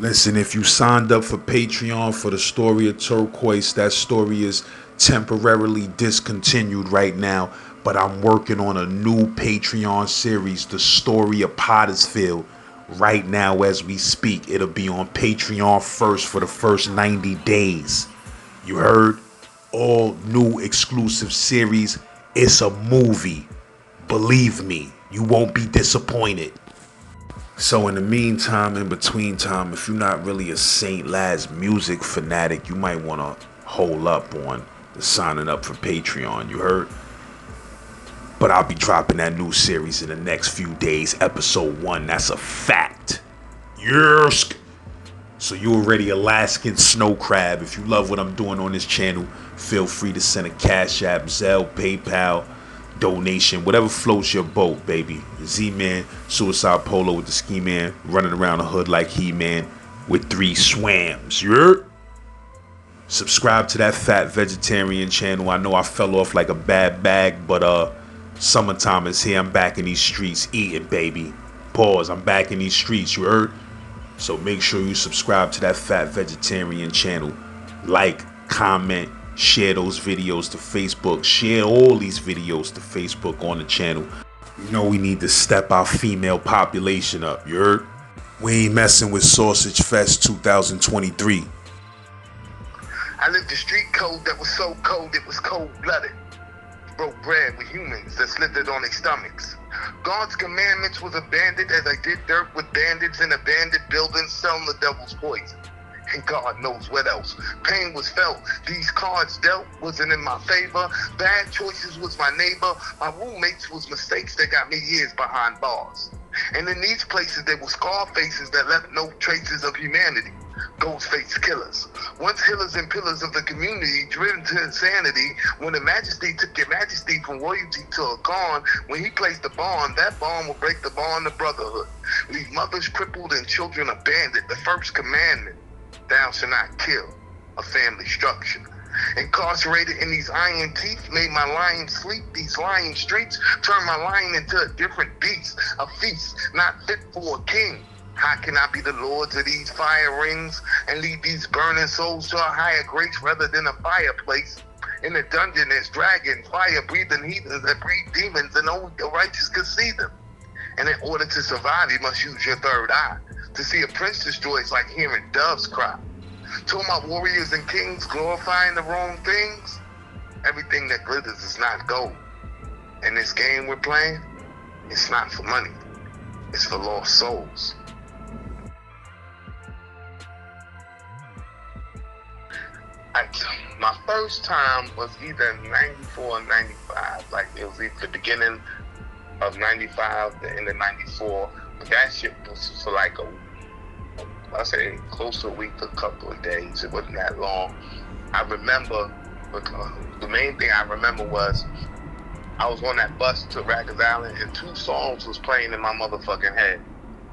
Listen, if you signed up for Patreon for the story of Turquoise, that story is temporarily discontinued right now. But I'm working on a new Patreon series, the story of Pottersfield, right now as we speak. It'll be on Patreon first for the first 90 days. You heard? All new exclusive series. It's a movie. Believe me, you won't be disappointed. So in the meantime, in between time, if you're not really a Saint Laz music fanatic, you might want to hold up on the signing up for Patreon, you heard? But I'll be dropping that new series in the next few days, episode 1, that's a fact. Yersk! So you already Alaskan snow crab. If you love what I'm doing on this channel, feel free to send a Cash App, Zelle, PayPal, donation, whatever floats your boat, baby. Z-Man, Suicide Polo with the Ski Man, running around the hood like He-Man with 3 swams. You heard? Subscribe to that Fat Vegetarian channel. I know I fell off like a bad bag, but summertime is here. I'm back in these streets eating, baby. Pause. I'm back in these streets. You heard? So make sure you subscribe to that Fat Vegetarian channel. Like, comment, share those videos to Facebook. Share all these videos to Facebook on the channel. You know we need to step our female population up, you heard? We ain't messing with Sausage Fest 2023. I lived the street code that was so cold it was cold-blooded. Broke bread with humans that slithered on their stomachs. God's commandments was abandoned as I did dirt with bandits in abandoned buildings selling the devil's poison. And God knows what else. Pain was felt. These cards dealt wasn't in my favor. Bad choices was my neighbor. My roommates was mistakes that got me years behind bars. And in these places there were scar faces that left no traces of humanity. Ghost-faced killers. Once healers and pillars of the community, driven to insanity. When the majesty took your majesty from royalty to a Khan, when he placed the bond, that bond will break the bond of brotherhood. Leave mothers crippled and children abandoned. The first commandment, thou shalt not kill, a family structure. Incarcerated in these iron teeth, made my lion sleep. These lying streets turned my lion into a different beast, a feast not fit for a king. How can I be the lords of these fire rings and lead these burning souls to a higher grace rather than a fireplace? In the dungeon there's dragons, fire-breathing heathens that breed demons, and only the righteous can see them. And in order to survive, you must use your third eye. To see a prince destroyed is like hearing doves cry. Told my warriors and kings glorifying the wrong things. Everything that glitters is not gold. And this game we're playing, it's not for money. It's for lost souls. My first time was either 94 or 95. Like it was either the beginning of 95, the end of 94. But that shit was for like I say close to a week, a couple of days. It wasn't that long. I remember, the main thing I remember was I was on that bus to Rikers Island and 2 songs was playing in my motherfucking head.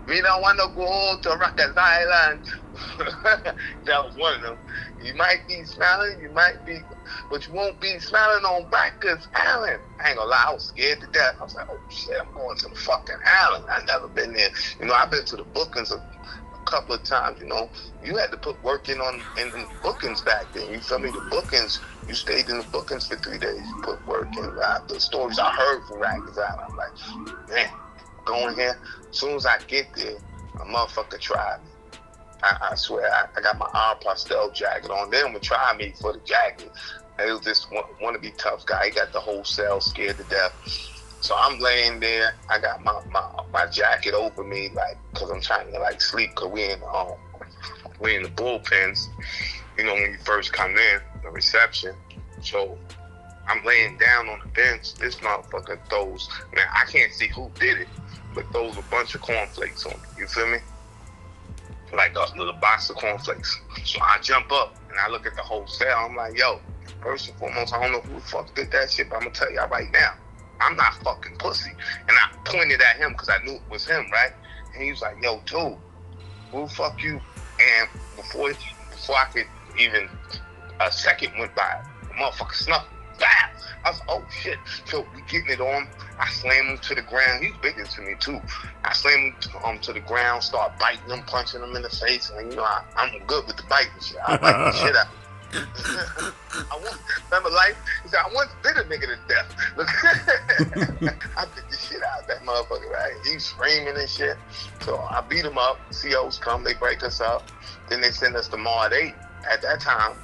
We don't want to go to Rikers Island. That was one of them. You might be smiling, you might be, but you won't be smiling on Rikers Island. I ain't gonna lie, I was scared to death. I was like, oh shit, I'm going to the fucking island. I've never been there. You know, I've been to the bookings a couple of times, you know. You had to put work in the bookings back then. You feel me? The bookings, you stayed in the bookings for 3 days. You put work in. The stories I heard from Rikers Island, I'm like, man, going here. As soon as I get there, a motherfucker tried me. I swear, I got my arm pastel jacket on. They would try me for the jacket. It was this wannabe tough guy. He got the whole cell scared to death. So I'm laying there. I got my jacket over me, like, cause I'm trying to like sleep. Cause we in the bullpens. You know, when you first come in, the reception. So I'm laying down on the bench. This motherfucker throws. Now I can't see who did it, but throws a bunch of cornflakes on me. You feel me? Like a little box of cornflakes. So I jump up and I look at the whole cell. I'm like, yo, first and foremost, I don't know who the fuck did that shit, but I'm gonna tell y'all right now, I'm not fucking pussy. And I pointed at him because I knew it was him, right? And he was like, yo, dude, who the fuck you? And before I could even, a second went by, the motherfucker snuffed. Bah! I was like, oh shit. So we getting it on. I slammed him to the ground. He's bigger to me too. I slammed him to the ground, start biting him, punching him in the face, and you know I'm good with the biting shit. I bite the shit out. Remember life? He said I once bit a nigga to death. I bit the shit out of that motherfucker, right? He's screaming and shit. So I beat him up. COs come, they break us up. Then they send us to Mod 8. At that time,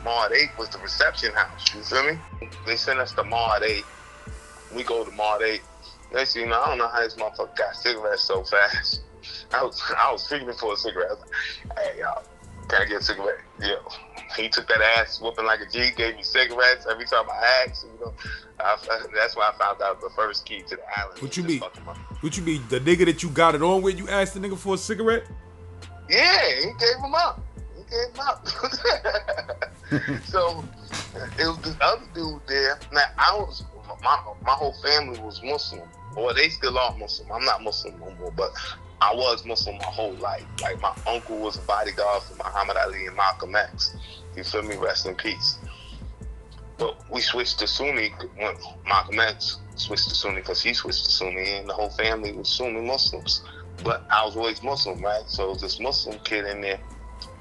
Mod 8 was the reception house. You feel me? They send us to Mod 8. We go to Mod 8. Next thing you know, I don't know how this motherfucker got cigarettes so fast. I was feeling for a cigarette. I was like, hey, y'all, can I get a cigarette? Yeah. He took that ass whooping like a G, gave me cigarettes every time I asked. You know, that's why I found out the first key to the island. What you mean? What you mean? The nigga that you got it on with, you asked the nigga for a cigarette? Yeah, he gave him up. So it was this other dude there. Now my whole family was Muslim, or they still are Muslim. I'm not Muslim no more, but I was Muslim my whole life. Like my uncle was a bodyguard for Muhammad Ali and Malcolm X. You feel me? Rest in peace. But we switched to Sunni when Malcolm X switched to Sunni because he switched to Sunni, and the whole family was Sunni Muslims. But I was always Muslim, right? So it was this Muslim kid in there.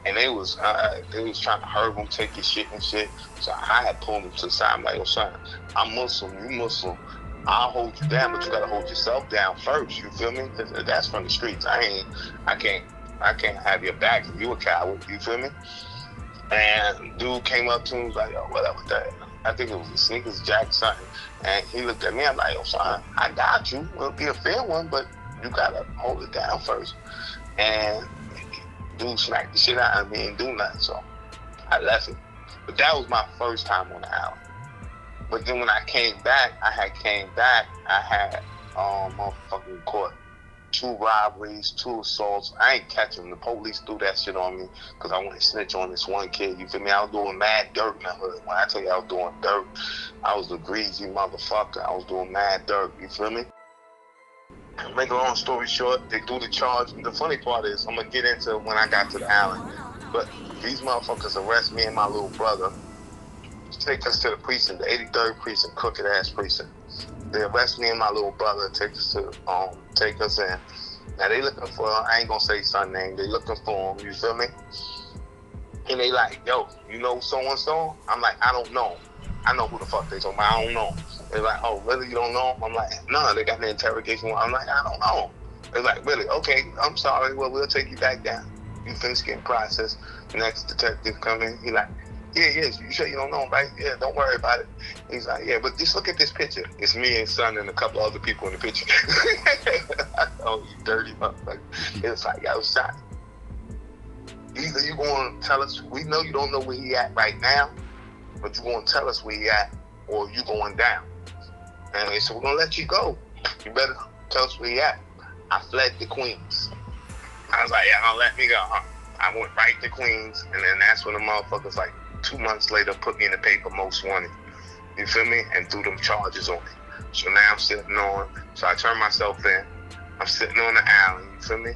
And they was trying to hurt him, take his shit and shit. So I had pulled him to the side. I'm like, yo, son, I'm Muslim, you Muslim. I'll hold you down, but you gotta hold yourself down first. You feel me? That's from the streets. I can't have your back if you a coward. You feel me? And dude came up to him, was like, yo, what up with that? I think it was a sneakers jack something. And he looked at me. I'm like, yo, son, I got you. It'll be a fair one, but you gotta hold it down first. And dude smacked the shit out of me and do nothing, so I left it. But that was my first time on the island. But then when I came back, I had motherfucking caught 2 robberies, 2 assaults. I ain't catch them. The police threw that shit on me because I wanted to snitch on this one kid. You feel me? I was doing mad dirt in the hood. When I tell you I was doing dirt, I was a greasy motherfucker. I was doing mad dirt. You feel me? Make a long story short, they threw the charge. The funny part is, I'm going to get into when I got to the island, but these motherfuckers arrest me and my little brother, take us to the precinct, the 83rd precinct, crooked ass precinct. They arrest me and my little brother, take us in. Now they looking for, I ain't going to say his son name, they looking for him, you feel me? And they like, yo, you know so-and-so? I'm like, I don't know. I know who the fuck they talking about, I don't know. They're like, oh, really, you don't know? I'm like, no, they got an interrogation. I'm like, I don't know. They're like, really? Okay, I'm sorry. Well, we'll take you back down. You finish getting processed. The next detective come in. He like, yeah, you sure you don't know him, right? Yeah, don't worry about it. He's like, yeah, but just look at this picture. It's me and son and a couple other people in the picture. Oh, you dirty motherfucker. It's like, yo, son, either you going to tell us, we know you don't know where he at right now, but you going to tell us where he at, or you going down. And they said, we're going to let you go. You better tell us where he at. I fled to Queens. I was like, yeah, don't let me go. I went right to Queens, and then that's when the motherfuckers, like, 2 months later, put me in the paper most wanted. You feel me? And threw them charges on me. So now I'm sitting on, so I turned myself in. I'm sitting on the island, you feel me?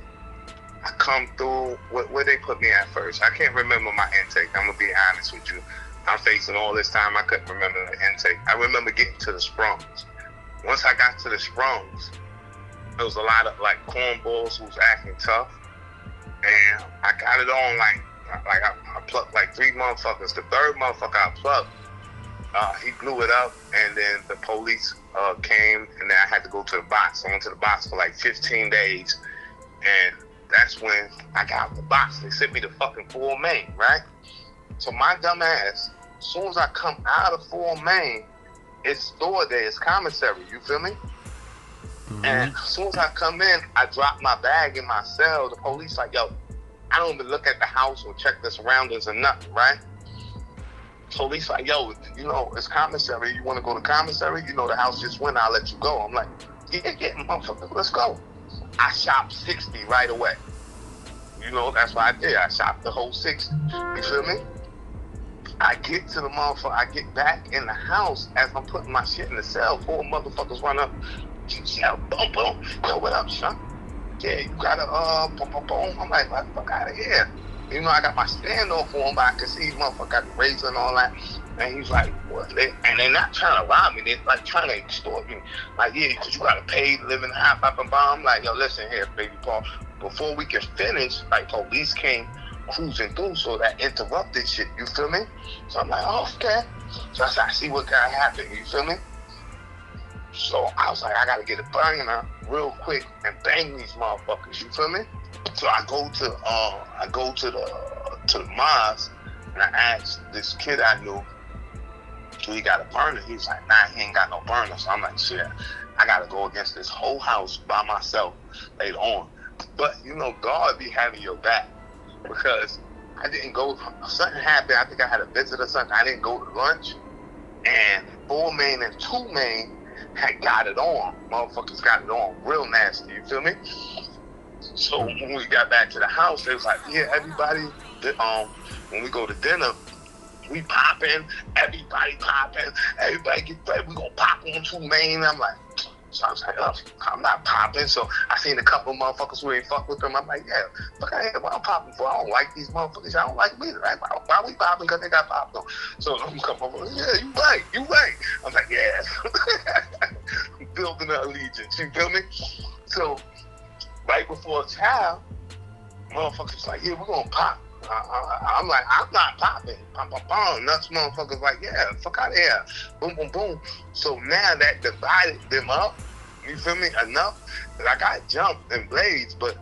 I come through, where they put me at first? I can't remember my intake. I'm going to be honest with you. I'm facing all this time, I couldn't remember the intake. I remember getting to the Sprungs. Once I got to the Sprungs, there was a lot of like cornballs who was acting tough. And I got it on like I plucked like 3 motherfuckers. The 3rd motherfucker I plucked, he blew it up, and then the police came, and then I had to go to the box. I went to the box for like 15 days, and that's when I got out the box. They sent me to fucking Fort Maine, right? So my dumb ass, as soon as I come out of Fort Maine, it's store there, it's commissary, you feel me? Mm-hmm. And as soon as I come in, I drop my bag in my cell. The police like, yo, I don't even look at the house or check the surroundings or nothing, right? Police like, yo, you know, it's commissary. You want to go to commissary? You know, the house just went. I'll let you go. I'm like, yeah, motherfucker, let's go. I shopped 60 right away. You know, that's what I did. I shopped the whole 60. You feel me? I get to the motherfucker. I get back in the house as I'm putting my shit in the cell. 4 motherfuckers run up. Shout, boom, boom. Yo, what up, son? Yeah, you gotta, boom, boom, boom. I'm like, what the fuck out of here? You know, I got my standoff on, but I could see motherfucker got the razor and all that. And he's like, what? And they're not trying to rob me. They're like trying to extort me. Like, yeah, because you got to pay to live in the half up and bomb. Like, yo, listen here, baby Paul. Before we can finish, like, police came cruising through, so that interrupted shit. You feel me? So I'm like, oh, okay. So I said, I see what gotta happen. You feel me? So I was like, I gotta get a banger real quick and bang these motherfuckers. You feel me? So I go to the mosque and I asked this kid I knew, do he got a burner? He was like, nah, he ain't got no burner. So I'm like, shit, I gotta go against this whole house by myself later on. But you know, God be having your back, because I didn't go. Something happened. I think I had a visit or something. I didn't go to lunch, and 4 main and 2 main had got it on. Motherfuckers got it on real nasty. You feel me? So when we got back to the house, they was like, yeah, everybody, when we go to dinner, we popping, everybody get ready, we gonna pop on 2 main. I'm like, so I was like, oh, I'm not popping. So I seen a couple of motherfuckers who ain't fuck with them. I'm like, yeah, fuck out here, what I'm popping for? I don't like these motherfuckers. I don't like them either, right? Why we popping? Because they got popped on. So I'm coming over, yeah, you right. I was like, yeah. Building an allegiance, you feel me? So right before a child, motherfuckers like, yeah, we're gonna pop. I'm like, I'm not popping. Nuts motherfuckers like, yeah, fuck out of here. Boom, boom, boom. So now that divided them up, you feel me, enough that I got jumped in blades, but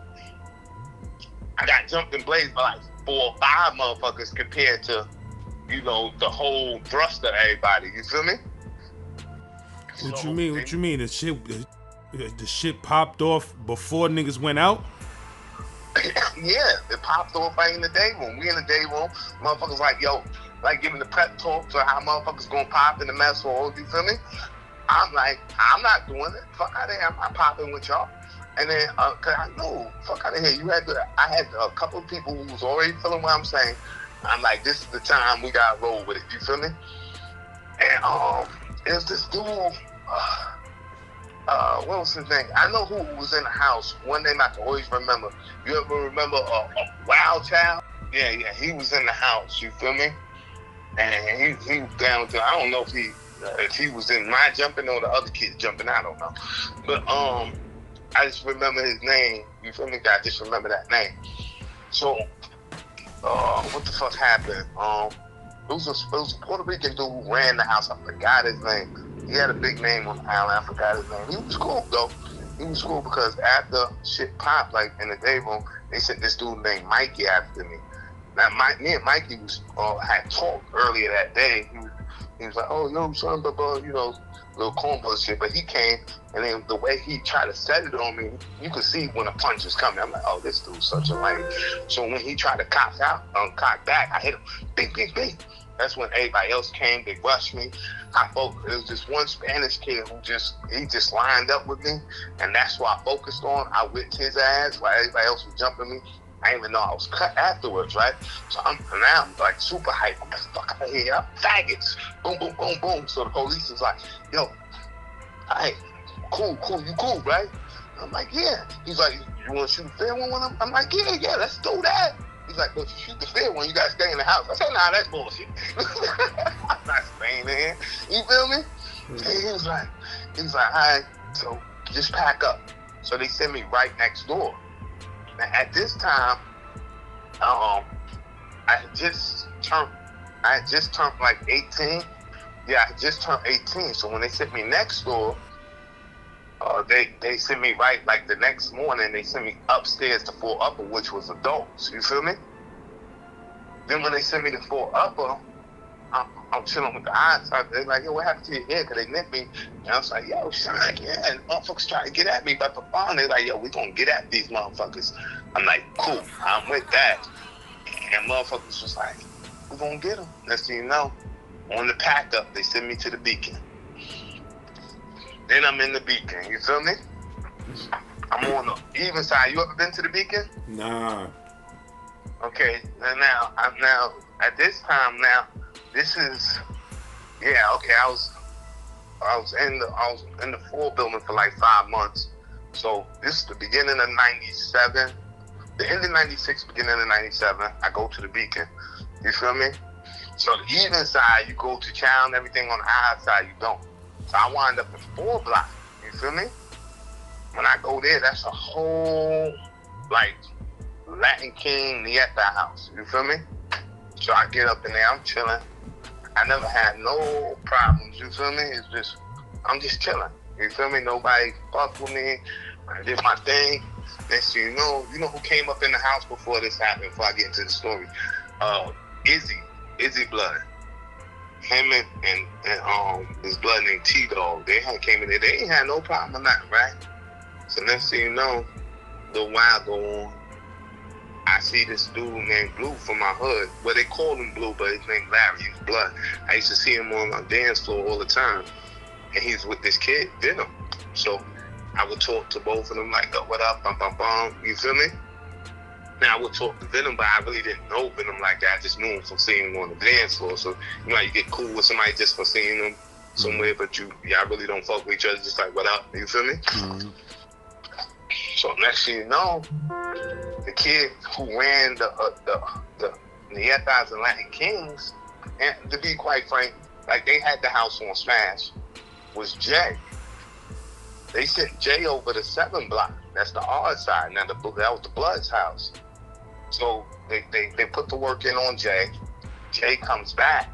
I got jumped in blades by like 4 or 5 motherfuckers compared to, you know, the whole thrust of everybody. You feel me? What So, you mean? What you mean? The shit popped off before niggas went out? Yeah, it popped off right in the day room. We in the day room, motherfuckers like, yo, like giving the prep talk to how motherfuckers gonna pop in the mess hall, you feel me? I'm like, I'm not doing it. Fuck out of here, I'm not popping with y'all. And then, cause I know, fuck out of here, I had a couple of people who was already feeling what I'm saying. I'm like, this is the time we gotta roll with it, you feel me? And it was this dude, what was his name? I know who was in the house. One name I can always remember. You ever remember a Wild Child? Yeah, he was in the house. You feel me? And he was down to. I don't know if he was in my jumping or the other kids jumping. I don't know. But I just remember his name. You feel me? I just remember that name. So what the fuck happened? It was a Puerto Rican dude who ran the house. I forgot his name. He had a big name on the island. I forgot his name. He was cool though. He was cool because after shit popped, like in the day room, they sent this dude named Mikey after me. Now me and Mikey had talked earlier that day. He was like, oh yo son, blah, you know, little cornball shit. But he came, and then the way he tried to set it on me, you could see when a punch was coming. I'm like, oh, this dude's such a lame. So when he tried to cock back, I hit him, bing. That's when everybody else came. They rushed me. It was just one Spanish kid who just lined up with me, and that's what I focused on. I whipped his ass while everybody else was jumping me. I didn't even know I was cut afterwards, right? So I'm like super hyped. I'm like, fuck out of here, I'm faggots. Boom, boom, boom, boom. So the police was like, yo, hey, cool, you cool, right? I'm like, yeah. He's like, you want to shoot a fair one with him? I'm like, yeah, let's do that. He's like, but you shoot the fair one, you gotta stay in the house. I said, nah, that's bullshit. I'm not staying in. You feel me? And he was like, all right, so just pack up. So they sent me right next door. Now at this time, I had just turned like 18. Yeah, I had just turned 18. So when they sent me next door, they sent me right like the next morning. They sent me upstairs to 4 Upper, which was adults. You feel me? Then when they sent me to 4 Upper, I'm chilling with the eyes. They're like, yo, what happened to your ear? Because they nipped me. And I was like, yo, son, yeah. And motherfuckers trying to get at me. But they're like, yo, we gonna get at these motherfuckers. I'm like, cool, I'm with that. And motherfuckers was like, we gonna get them. Next thing you know, on the pack up, they send me to the Beacon. Then I'm in the Beacon, you feel me? I'm on the even side. You ever been to the Beacon? Nah. Okay, and now at this time now, this is I was in the 4 building for like 5 months. So this is the beginning of '97. The end of 96, beginning of 97, I go to the Beacon. You feel me? So the evening side, you go to Chow and everything. On the high side, you don't. So I wind up in 4 block. You feel me? When I go there, that's a whole, like, Latin King Nieta house. You feel me? So I get up in there, I'm chilling. I never had no problems. You feel me? It's just, I'm just chilling. You feel me? Nobody fucked with me. I did my thing. Next thing you know who came up in the house before this happened, before I get into the story? Izzy Blood. Him and his blood named T-Dog. They had came in there. They ain't had no problem with nothing, right? So next thing you know, a little while go on, I see this dude named Blue from my hood. Well, they call him Blue, but his name Larry. He's Blood. I used to see him on my dance floor all the time. And he's with this kid, Venom. So I would talk to both of them like, oh, what up, bum, bum, bum. You feel me? Now I would talk to Venom, but I really didn't know Venom like that. I just knew him from seeing him on the dance floor. So, you know how you get cool with somebody just for seeing them somewhere, but y'all really don't fuck with each other, just like, what up? You feel me? Mm-hmm. So next thing you know, the kid who ran the Nietas and Latin Kings, and to be quite frank, like they had the house on smash, was Jay. They sent Jay over to 7 block. That's the R side. Now that was the Blood's house. So they put the work in on Jay. Jay comes back.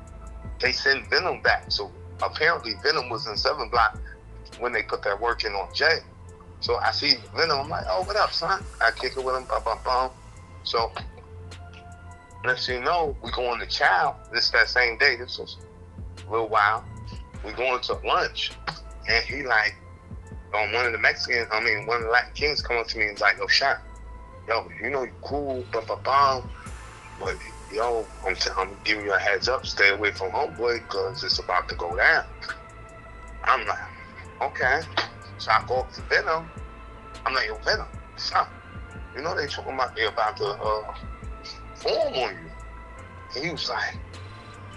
They send Venom back. So apparently Venom was in 7 block when they put that work in on Jay. So I see Venom. I'm like, oh, what up, son? I kick it with him. Bum, bum, bum. So next thing you know, we go on to Chow. This that same day. This was a little while. We going to lunch, and he like, one of the Latin Kings come up to me and is like, yo, Sean, yo, you know you cool, bum, bum, bum, but yo, I'm giving you a heads up, stay away from homeboy, because it's about to go down. I'm like, okay. So I go up to Venom. I'm like, yo, Venom, son, you know they talking about to form on you. And he was like,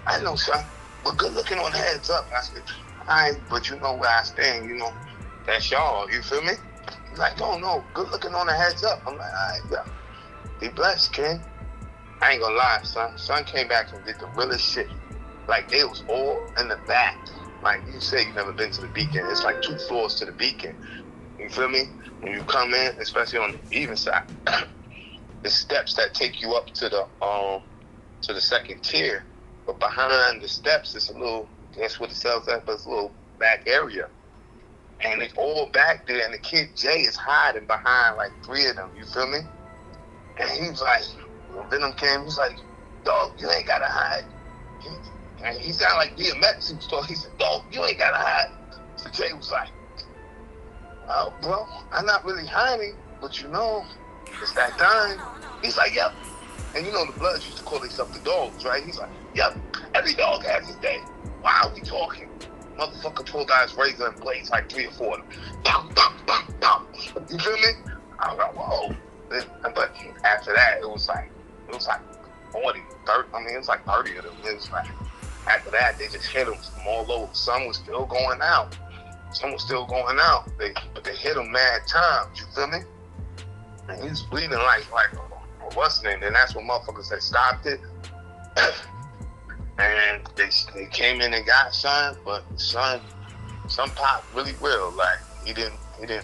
I know, son, but good looking on the heads up. I said, all right, but you know where I stand, you know, that's y'all, you feel me? He's like, no, good looking on the heads up. I'm like, all right, yeah. Be blessed, King. I ain't gonna lie, son. Son came back and did the realest shit. Like, they was all in the back. Like you say, you never been to the Beacon. It's like 2 floors to the Beacon. You feel me? When you come in, especially on the even side, the steps that take you up to the 2nd tier. But behind the steps, it's a little, that's what it sells at, but it's a little back area. And it's all back there, and the kid Jay is hiding behind like 3 of them, you feel me? And he was like, when Venom came, he was like, dog, you ain't gotta hide. And he sounded like DMX. He said, dog, you ain't gotta hide. So Jay was like, oh, bro, I'm not really hiding, but you know, it's that time. He's like, yep. And you know the Bloods used to call themselves the dogs, right? He's like, yep, every dog has his day. Why are we talking? Motherfucker pulled out his razor and blades like 3 or 4 of them. Bam, bam, bam, bam. You feel me? I was like, whoa. But after that, it was like 40, 30. I mean, it was like 30 of them. It was like, after that, they just hit him from all over. Some was still going out. But they hit him mad times. You feel me? And he was bleeding like what's the name? Then that's when motherfuckers had stopped it. And they came in and got Son, but Son popped really real. Like he didn't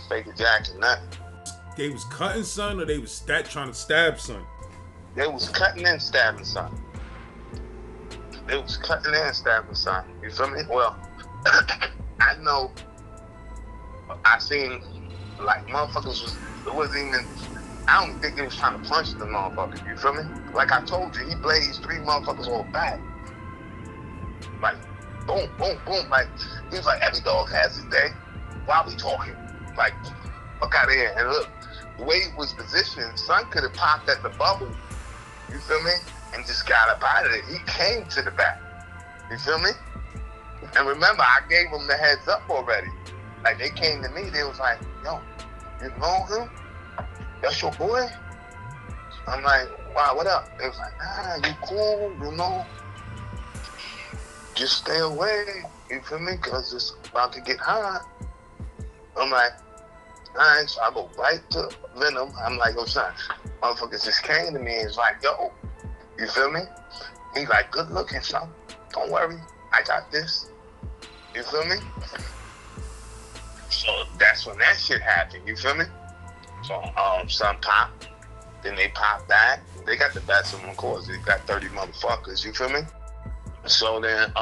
fake a jack or nothing. They was cutting Son, or they was trying to stab Son? They was cutting and stabbing Son. You feel me? Well, I know. I seen like motherfuckers I don't think they was trying to punch the motherfucker. You feel me? Like I told you, he blazed 3 motherfuckers all back. Like, boom, boom, boom. Like, he was like, every dog has his day. Why are we talking? Like, fuck out of here. And look, the way he was positioned, Son could have popped at the bubble, you feel me? And just got up out of it. He came to the back. You feel me? And remember, I gave them the heads up already. Like, they came to me, they was like, yo, you know him? That's your boy? I'm like, wow, what up? They was like, nah, you cool, you know? Just stay away, you feel me? Because it's about to get hot. I'm like, all right, so I go right to Venom. I'm like, oh, son, motherfuckers just came to me and was like, yo, you feel me? He like, good looking, son. Don't worry, I got this. You feel me? So that's when that shit happened, you feel me? So son popped, then they popped back. They got the best of them, of course. They got 30 motherfuckers, you feel me? So then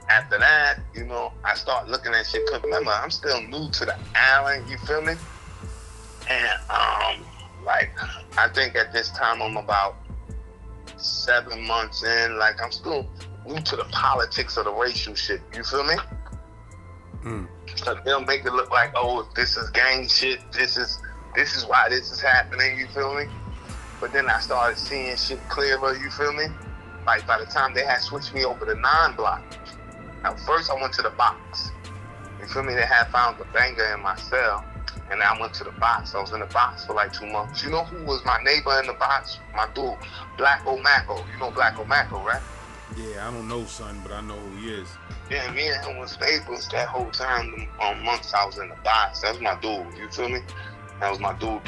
after that, you know, I start looking at shit. Cause remember, I'm still new to the island, you feel me? And like, I think at this time I'm about 7 months in. Like, I'm still new to the politics of the racial shit, you feel me? So they'll make it look like, oh, this is gang shit. This is why this is happening, you feel me? But then I started seeing shit clearer, you feel me? Like, by the time they had switched me over to 9 block. At first I went to the box. You feel me? They had found the banger in my cell. And then I went to the box. I was in the box for like 2 months. You know who was my neighbor in the box? My dude, Black O'Macko. You know Black O'Macko, right? Yeah, I don't know, son, but I know who he is. Yeah, me and him was neighbors that whole time, months I was in the box. That's my dude, you feel me? That was my dude.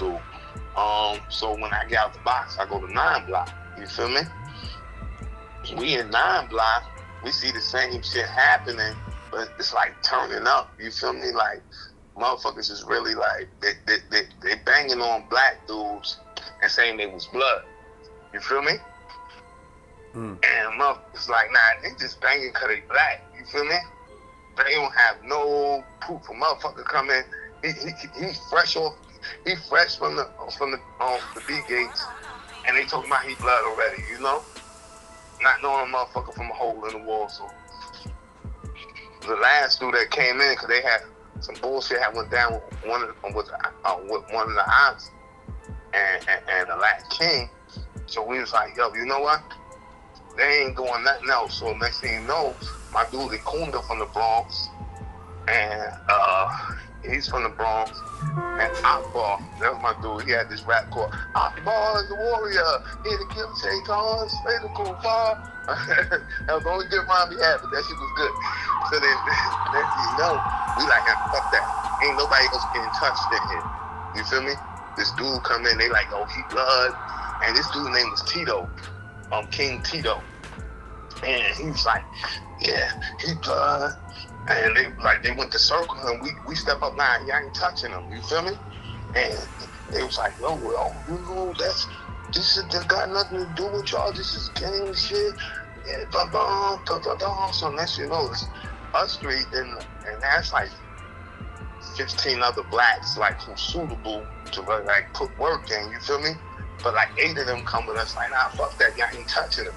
So when I get out the box, I go to 9 block, you feel me? We in 9 block, we see the same shit happening, but it's like turning up, you feel me? Like, motherfuckers is really like, they banging on black dudes and saying they was blood, you feel me? And motherfuckers like, nah, they just banging cause they black, you feel me? They don't have no proof. A motherfucker come in, he fresh from the B gates, and they talking about he blood already, you know? Not knowing a motherfucker from a hole in the wall. So the last dude that came in, cause they had some bullshit that went down with one of the ops and the last king. So we was like, yo, you know what? They ain't doing nothing else. So next thing you know, my dude Ikunda from the Bronx, and he's from the Bronx, and Akbar, that was my dude. He had this rap called Akbar is the warrior, here to kill, take on, slay the kuffar. That was the only good rhyme he had, but that shit was good. So then you know, we like, fuck that. Ain't nobody else getting touched in here. You feel me? This dude come in, they like, oh, he blood. And this dude's name was Tito, King Tito. And he was like, yeah, he blood. And they went to circle him. We step up line, y'all ain't touching him, you feel me? And they was like, yo, well, you know, that got nothing to do with y'all. This is gang shit. Yeah, So next you know, it's us three, and that's like 15 other blacks, like, who's suitable to like put work in, you feel me? But like 8 of them come with us like, nah, fuck that, y'all ain't touching them.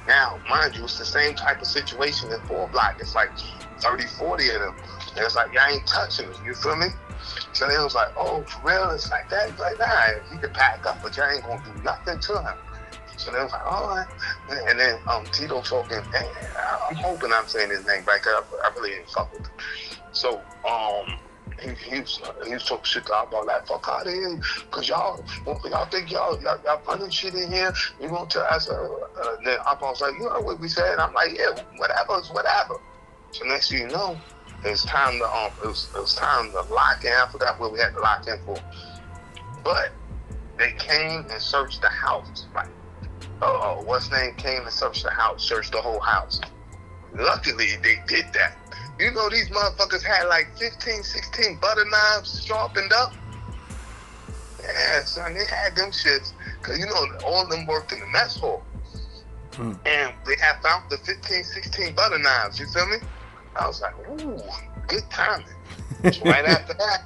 Now, mind you, it's the same type of situation in 4 block. It's like 30, 40 of them. And it's like, y'all ain't touching them, you feel me? So they was like, oh, for real? It's like that? It's like, nah, he can pack up, but y'all ain't gonna do nothing to him. So they was like, all right. And then Tito talking, and I'm hoping I'm saying his name right, cause I really didn't fuck with him. So he was talking shit to about like, fuck out of here, cause y'all think y'all running shit in here. You gonna tell us? Then I was like, you know what we said? I'm like, yeah, whatever. So next thing you know, it was time to lock in. I forgot where we had to lock in for, but they came and searched the house. Like, what's name came and searched the house, searched the whole house. Luckily, they did that. You know, these motherfuckers had like 15, 16 butter knives sharpened up. Yeah, son, they had them shits. Cause you know, all of them worked in the mess hall. And they had found the 15, 16 butter knives, you feel me? I was like, ooh, good timing. So right after that,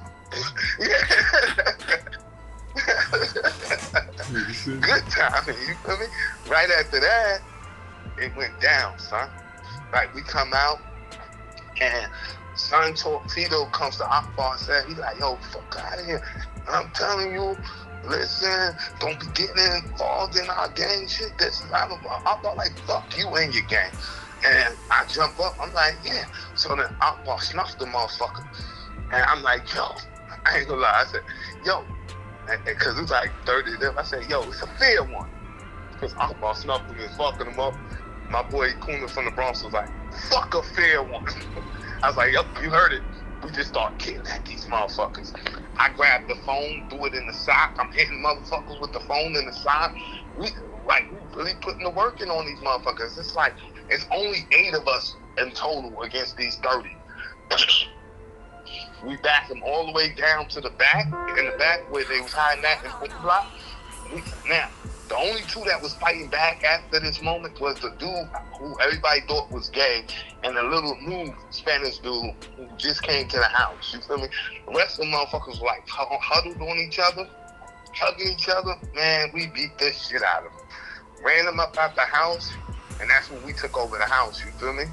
good timing, you feel me? Right after that, it went down, son. Like, we come out, and son Tito comes to Akbar and said, he's like, yo, fuck out of here. And I'm telling you, listen, don't be getting involved in our gang shit. Akbar like, fuck you and your gang. And I jump up, I'm like, yeah. So then Akbar snuffed the motherfucker. And I'm like, yo, I ain't gonna lie. I said, yo, because it was like 30 of them. I said, yo, it's a fair one. Because Akbar snuffed him and fucking him up. My boy Kuna from the Bronx was like, fuck a fair one. I was like, yep, you heard it. We just start killing at these motherfuckers. I grabbed the phone, threw it in the sock. I'm hitting motherfuckers with the phone in the sock. We really putting the work in on these motherfuckers. It's like, it's only 8 of us in total against these 30. We backed them all the way down to the back, in the back where they was hiding at in the block. Now, the only 2 that was fighting back after this moment was the dude who everybody thought was gay and the little new Spanish dude who just came to the house. You feel me? The rest of the motherfuckers were like huddled on each other, hugging each other. Man, we beat this shit out of them. Ran them up out the house, and that's when we took over the house. You feel me?